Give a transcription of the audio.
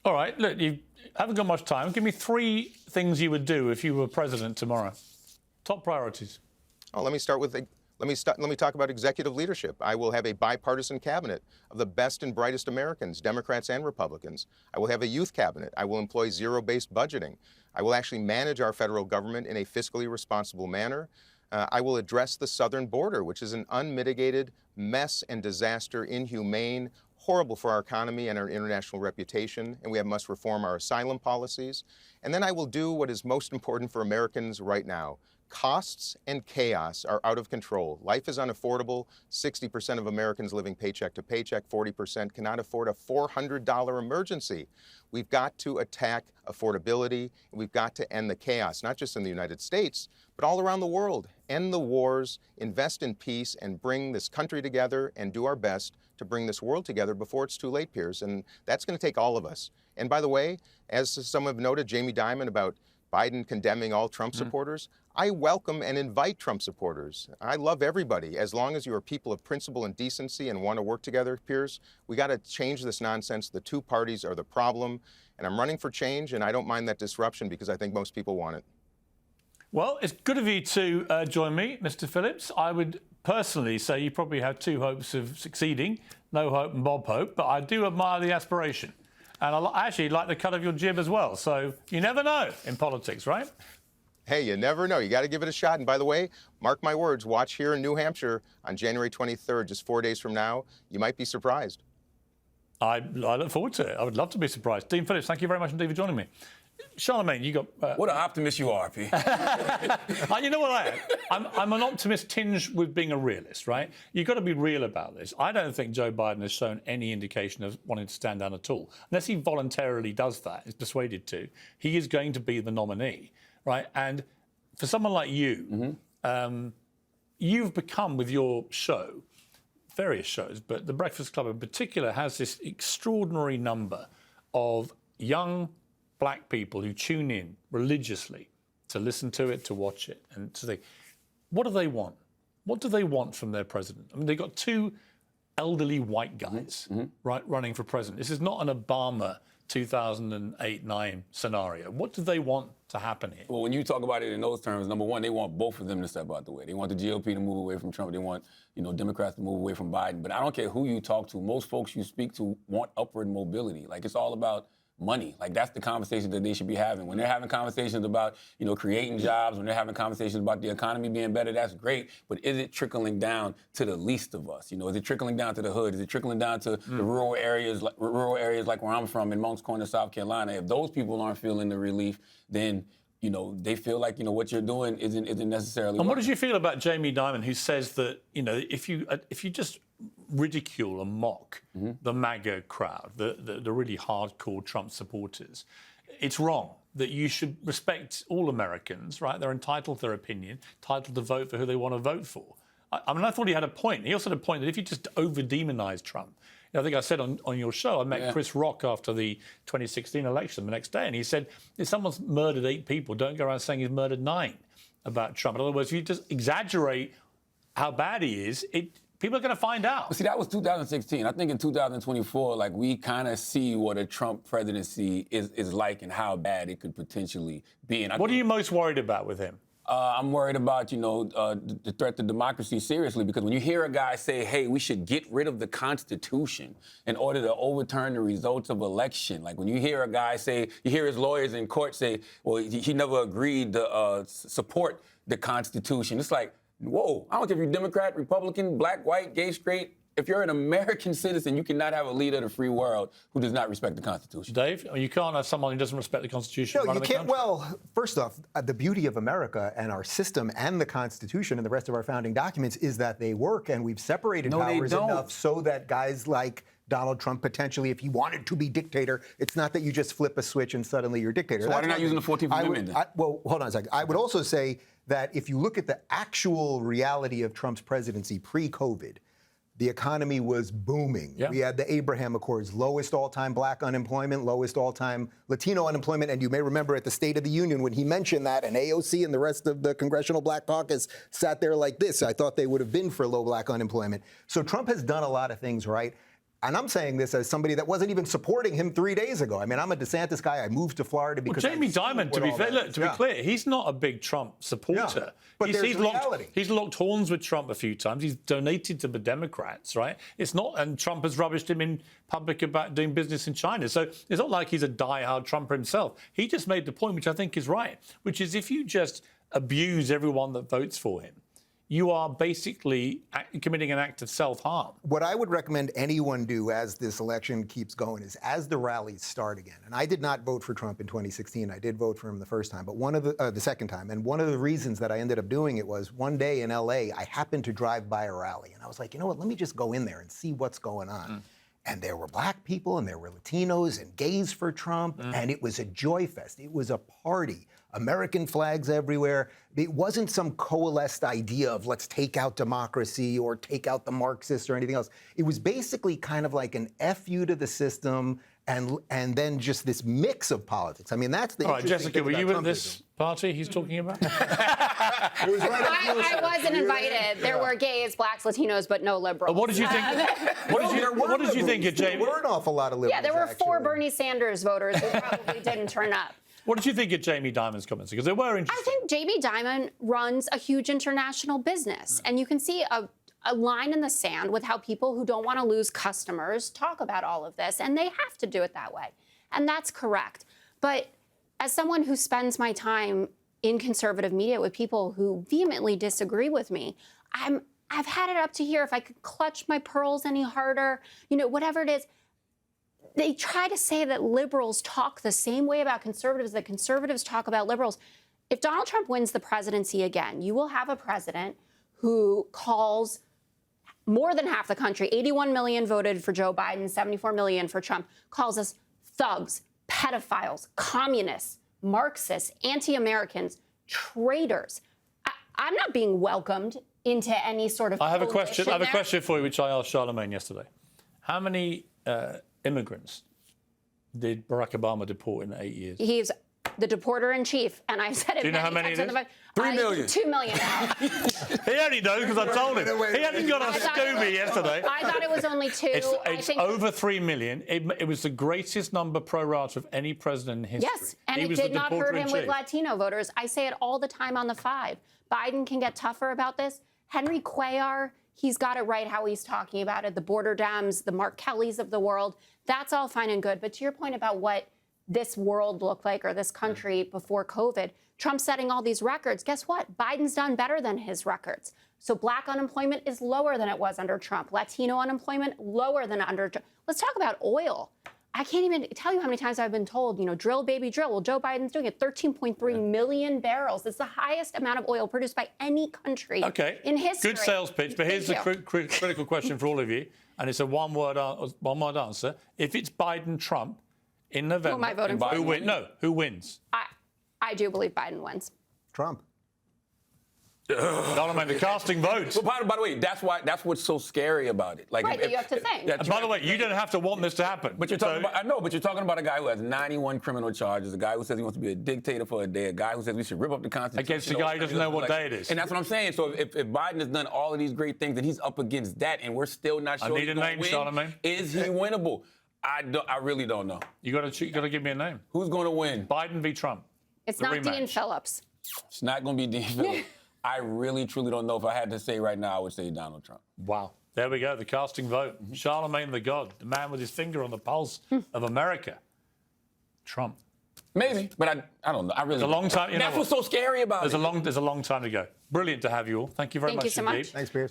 All right, look, you haven't got much time. Give me 3 things you would do if you were president tomorrow. Top priorities. Oh, let me talk about executive leadership. I will have a bipartisan cabinet of the best and brightest Americans, Democrats and Republicans. I will have a youth cabinet. I will employ zero-based budgeting. I will actually manage our federal government in a fiscally responsible manner. I will address the southern border, which is an unmitigated mess and disaster, inhumane, horrible for our economy and our international reputation, and we must reform our asylum policies. And then I will do what is most important for Americans right now. Costs and chaos are out of control. Life is unaffordable. 60% of Americans living paycheck to paycheck, 40% cannot afford a $400 emergency. We've got to attack affordability, and we've got to end the chaos, not just in the United States, but all around the world. End the wars, invest in peace, and bring this country together and do our best to bring this world together before it's too late, Piers. And that's going to take all of us. And by the way, as some have noted, Jamie Dimon, about Biden condemning all Trump supporters, I welcome and invite Trump supporters. I love everybody. As long as you are people of principle and decency and want to work together, Piers, we got to change this nonsense. The two parties are the problem. And I'm running for change, and I don't mind that disruption because I think most people want it. Well, it's good of you to join me, Mr. Phillips. I would personally say you probably have 2 hopes of succeeding, no hope and Bob hope, but I do admire the aspiration. And I actually like the cut of your jib as well. So you never know in politics, right? Hey, you never know. You got to give it a shot. And by the way, mark my words, watch here in New Hampshire on January 23rd, just 4 days from now. You might be surprised. I look forward to it. I would love to be surprised. Dean Phillips, thank you very much indeed for joining me. Charlemagne, you got... What an optimist you are, P. You know what I am? I'm an optimist tinged with being a realist, right? You've got to be real about this. I don't think Joe Biden has shown any indication of wanting to stand down at all. Unless he voluntarily does that, is persuaded to, he is going to be the nominee, right? And for someone like you, you've become, with your show, various shows, but The Breakfast Club in particular has this extraordinary number of young black people who tune in religiously to listen to it, to watch it, and to think, what do they want? What do they want from their president? I mean, they've got 2 elderly white guys, right, running for president. This is not an Obama 2008-9 scenario. What do they want to happen here? Well, when you talk about it in those terms, number one, they want both of them to step out the way. They want the GOP to move away from Trump. They want, Democrats to move away from Biden. But I don't care who you talk to. Most folks you speak to want upward mobility. Like, it's all about money. Like, that's the conversation that they should be having. When they're having conversations about, creating jobs, when they're having conversations about the economy being better, that's great. But is it trickling down to the least of us? Is it trickling down to the hood? Is it trickling down to the rural areas like where I'm from in Moncks Corner, South Carolina? If those people aren't feeling the relief, then they feel like, what you're doing isn't necessarily. And what did you feel about Jamie Dimon, who says that, if you just ridicule and mock the MAGA crowd, the really hardcore Trump supporters, it's wrong, that you should respect all Americans, right? They're entitled to their opinion, entitled to vote for who they want to vote for. I thought he had a point. He also had a point that if you just over-demonize Trump, I think I said on your show, I met Chris Rock after the 2016 election the next day, and he said, if someone's murdered 8 people, don't go around saying he's murdered 9 about Trump. In other words, if you just exaggerate how bad he is, people are going to find out. See, that was 2016. I think in 2024, we kind of see what a Trump presidency is like and how bad it could potentially be. And what are you most worried about with him? I'm worried about, the threat to democracy seriously, because when you hear a guy say, hey, we should get rid of the Constitution in order to overturn the results of election, like when you hear a guy say, you hear his lawyers in court say, well, he never agreed to support the Constitution. It's like, whoa, I don't care if you're Democrat, Republican, black, white, gay, straight. If you're an American citizen, you cannot have a leader of the free world who does not respect the Constitution. Dave, you can't have someone who doesn't respect the Constitution. No, you can't. Well, first off, the beauty of America and our system and the Constitution and the rest of our founding documents is that they work, and we've separated powers enough so that guys like Donald Trump, potentially, if he wanted to be dictator, it's not that you just flip a switch and suddenly you're dictator. So why are they not using the 14th Amendment then? Well, hold on a second. I would also say that if you look at the actual reality of Trump's presidency pre-COVID, the economy was booming. Yeah. We had the Abraham Accords, lowest all-time black unemployment, lowest all-time Latino unemployment. And you may remember at the State of the Union when he mentioned that, and AOC and the rest of the Congressional Black Caucus sat there like this. I thought they would have been for low black unemployment. So Trump has done a lot of things right. And I'm saying this as somebody that wasn't even supporting him 3 days ago. I mean, I'm a DeSantis guy. I moved to Florida because Jamie Dimon, to be fair, look, to be clear, he's not a big Trump supporter. Yeah, but there's reality. He's locked horns with Trump a few times. He's donated to the Democrats, right? It's not, and Trump has rubbished him in public about doing business in China. So it's not like he's a diehard Trumper himself. He just made the point, which I think is right, which is if you just abuse everyone that votes for him, you are basically committing an act of self-harm. What I would recommend anyone do as this election keeps going is as the rallies start again, and I did not vote for Trump in 2016. I did vote for him the first time, but one of the second time. And one of the reasons that I ended up doing it was one day in LA, I happened to drive by a rally and I was like, you know what, let me just go in there and see what's going on. And there were black people and there were Latinos and gays for Trump. And it was a joy fest. It was a party. American flags everywhere. It wasn't some coalesced idea of let's take out democracy or take out the Marxists or anything else. It was basically kind of like an FU to the system and then just this mix of politics. I mean, that's the All right, interesting Jessica, thing were you about at this party he's talking about? It was right I wasn't invited. There were gays, blacks, Latinos, but no liberals. What did you think? What did you think of Jamie? There were an awful lot of liberals. Yeah, there were actually. 4 Bernie Sanders voters who probably didn't turn up. What did you think of Jamie Dimon's comments? Because they were interesting. I think Jamie Dimon runs a huge international business, and you can see a line in the sand with how people who don't want to lose customers talk about all of this, and they have to do it that way. And that's correct. But as someone who spends my time in conservative media with people who vehemently disagree with me, I've had it up to here. If I could clutch my pearls any harder, whatever it is. They try to say that liberals talk the same way about conservatives that conservatives talk about liberals. If Donald Trump wins the presidency again, you will have a president who calls more than half the country, 81 million voted for Joe Biden, 74 million for Trump, calls us thugs, pedophiles, communists, Marxists, anti-Americans, traitors. I'm not being welcomed into any sort of I have a question. I have a there. question for you, which I asked Charlemagne yesterday. How many immigrants did Barack Obama deport in 8 years? He's the deporter in chief, and I've said it. Do you know how many times it on is? the 3 million. 2 million. He only knows because I told him. He hadn't got a Scooby yesterday. I thought it was only 2. It's over 3 million. It was the greatest number pro rata of any president in history. Yes, and He it was did the not hurt him with deporter-in-chief. Latino voters. I say it all the time on the 5. Biden can get tougher about this. Henry Cuellar, he's got it right how he's talking about it. The border Dems, the Mark Kellys of the world. That's all fine and good. But to your point about what this world looked like or this country before COVID, Trump's setting all these records. Guess what? Biden's done better than his records. So black unemployment is lower than it was under Trump. Latino unemployment lower than under Trump. Let's talk about oil. I can't even tell you how many times I've been told, drill, baby, drill. Well, Joe Biden's doing it. 13.3 million barrels. It's the highest amount of oil produced by any country in history. Good sales pitch. But here's the critical question for all of you, and it's a one-word answer. If it's Biden-Trump in November, Who am I voting for? Who wins? I do believe Biden wins. Trump. Charlemagne, the casting votes. But by the way, that's what's so scary about it. Like, Right, that you have to think. And by the way, you don't have to want this to happen. But you're talking about, I know, but you're talking about a guy who has 91 criminal charges, a guy who says he wants to be a dictator for a day, a guy who says we should rip up the Constitution. Against a guy who doesn't know what day it is. And that's what I'm saying. So if Biden has done all of these great things and he's up against that and we're still not sure I need a name, Charlemagne. Is he winnable? I really don't know. You got to give me a name. Who's going to win? Biden v. Trump. It's The not rematch. Dean Phillips. It's not going to be Dean Phillips. I really, truly don't know. If I had to say right now, I would say Donald Trump. Wow. There we go, the casting vote. Charlemagne the God, the man with his finger on the pulse of America. Trump. Maybe, but I don't know. I really. It's a long time. That's what's so scary about it. There's a long time to go. Brilliant to have you all. Thank you very Thank much you so indeed. much. Thanks, Piers.